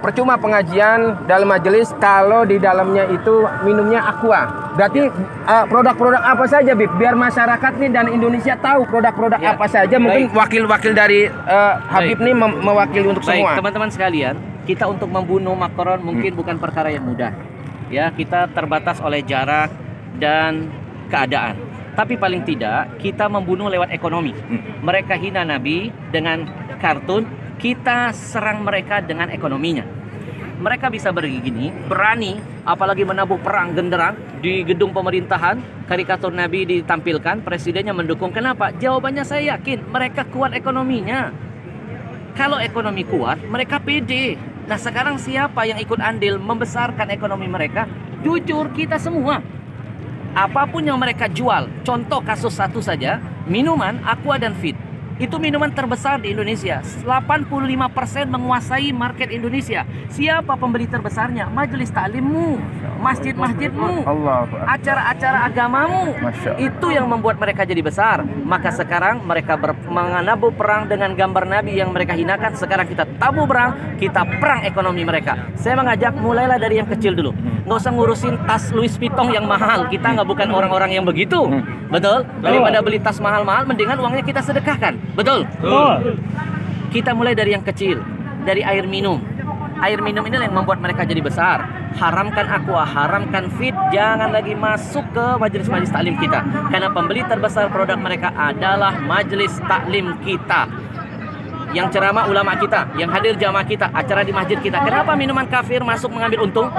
Percuma pengajian dalam majelis kalau di dalamnya itu minumnya aqua. Berarti produk-produk apa saja, Bib? Biar masyarakat nih dan Indonesia tahu produk-produk apa saja. Mungkin wakil-wakil dari Habib nih mewakili untuk semua. Teman-teman sekalian, kita untuk membunuh Macron mungkin bukan perkara yang mudah. Ya, kita terbatas oleh jarak dan keadaan. Tapi paling tidak kita membunuh lewat ekonomi. Mereka hina Nabi dengan kartun, kita serang mereka dengan ekonominya. Mereka bisa begini, berani, apalagi menabuh perang genderang di gedung pemerintahan, karikatur Nabi ditampilkan, presidennya mendukung. Kenapa? Jawabannya saya yakin, mereka kuat ekonominya. Kalau ekonomi kuat, mereka pede. Nah sekarang siapa yang ikut andil membesarkan ekonomi mereka? Jujur kita semua. Apapun yang mereka jual, contoh kasus satu saja, minuman, aqua dan fit. Itu minuman terbesar di Indonesia. 85% menguasai market Indonesia. Siapa pembeli terbesarnya? Majelis taklimmu, masjid-masjidmu, acara-acara agamamu. Itu yang membuat mereka jadi besar. Maka sekarang mereka menabuh perang dengan gambar Nabi yang mereka hinakan. Sekarang kita tabuh perang, kita perang ekonomi mereka. Saya mengajak mulailah dari yang kecil dulu. Nggak usah ngurusin tas Louis Vuitton yang mahal. Kita nggak bukan orang-orang yang begitu. Betul? Daripada beli tas mahal-mahal, mendingan uangnya kita sedekahkan. Betul? Kita mulai dari yang kecil, dari air minum. Air minum ini yang membuat mereka jadi besar. Haramkan aqua, haramkan fit, jangan lagi masuk ke majelis-majelis taklim kita. Karena pembeli terbesar produk mereka adalah majelis taklim kita. Yang ceramah ulama kita, yang hadir jamaah kita, acara di masjid kita. Kenapa minuman kafir masuk mengambil untung?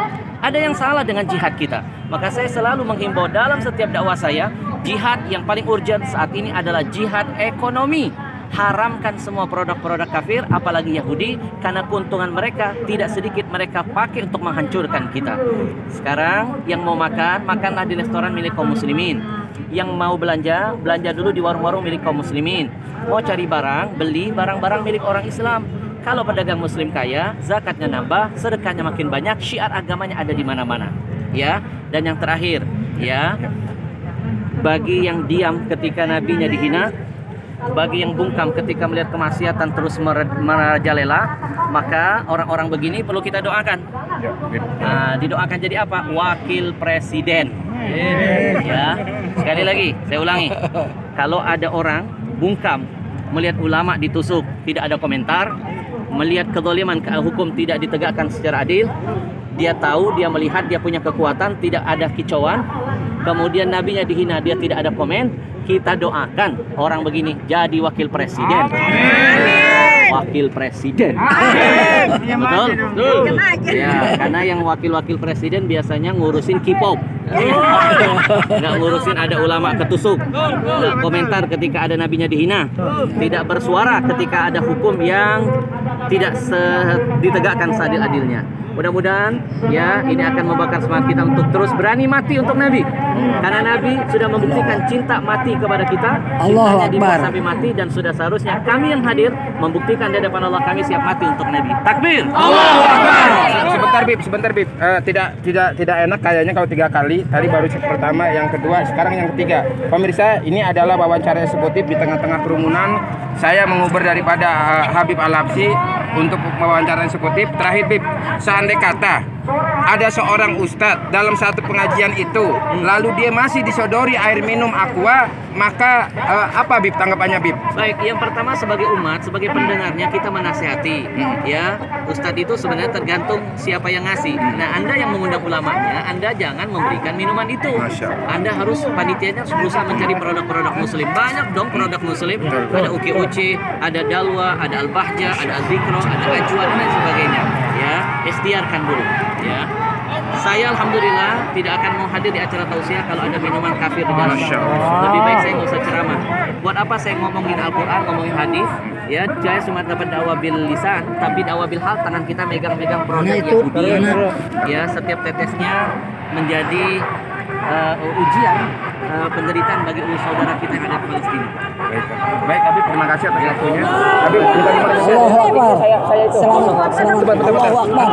Ada yang salah dengan jihad kita. Maka saya selalu menghimbau dalam setiap dakwah saya, jihad yang paling urgent saat ini adalah jihad ekonomi. Haramkan semua produk-produk kafir, apalagi Yahudi, karena keuntungan mereka tidak sedikit mereka pakai untuk menghancurkan kita. Sekarang yang mau makan, makanlah di restoran milik kaum muslimin. Yang mau belanja, belanja dulu di warung-warung milik kaum muslimin. Mau cari barang, beli barang-barang milik orang Islam. Kalau pedagang muslim kaya, zakatnya nambah, sedekahnya makin banyak, syiar agamanya ada di mana-mana. Ya, dan yang terakhir, ya, bagi yang diam ketika nabinya dihina, bagi yang bungkam ketika melihat kemaksiatan terus merajalela, maka orang-orang begini perlu kita doakan. Nah, didoakan jadi apa? Wakil presiden. Ya, sekali lagi saya ulangi. Kalau ada orang bungkam melihat ulama ditusuk, tidak ada komentar, melihat kezaliman hukum tidak ditegakkan secara adil, dia tahu, dia melihat, dia punya kekuatan, tidak ada kicauan, kemudian nabinya dihina, dia tidak ada komen, kita doakan orang begini jadi wakil presiden. Wakil presiden. Betul? Ya, karena yang wakil-wakil presiden biasanya ngurusin K-pop. Nggak ngurusin ada ulama ketusuk, nggak komentar ketika ada nabinya dihina, tidak bersuara ketika ada hukum yang tidak ditegakkan seadil-adilnya. Mudah-mudahan ya ini akan membakar semangat kita untuk terus berani mati untuk Nabi. Karena Nabi sudah membuktikan cinta mati kepada kita, cintanya dibuat sampai mati, dan sudah seharusnya kami yang hadir membuktikan di hadapan Allah kami siap mati untuk Nabi. Takbir. Allahu Akbar. Sebentar Bib. Tidak enak kayaknya kalau 3 kali. Tadi baru pertama, yang kedua, sekarang yang ketiga. Pemirsa, ini adalah wawancara eksekutif di tengah-tengah kerumunan. Saya menguber daripada Habib Al-Habsyi untuk wawancara eksekutif. Terakhir Bib, seandai kata ada seorang ustadz dalam satu pengajian itu, lalu dia masih disodori air minum aqua, maka apa Bib tanggapannya Bib? Baik, yang pertama sebagai umat, sebagai pendengarnya kita menasihati. Ya, ustadz itu sebenarnya tergantung siapa yang ngasih. Nah, Anda yang mengundang ulamanya, Anda jangan memberikan minuman itu. Anda harus, panitianya harus berusaha mencari produk-produk muslim. Banyak dong produk muslim. Ada Uki-Uci, ada Dalwa, ada Al-Bahja, ada Al-Zikro, ada Ajwa, dan lain sebagainya. Ya, ikhtiarkan dulu. Ya, saya alhamdulillah tidak akan mau hadir di acara tausiah kalau ada minuman kafir di dalam. Lebih baik saya nggak usah ceramah. Buat apa saya ngomongin Al-Quran, ngomongin hadis? Ya, saya cuma dapat dakwah bil lisan, tapi dakwah bil hal, tangan kita megang-megang produk Yahudi. Ya, setiap tetesnya menjadi ujian, penderitaan bagi saudara kita yang ada di Palestina. Baik Habib, terima kasih atas waktunya. Habib, Allahu Akbar. Selamat. Allahu Akbar.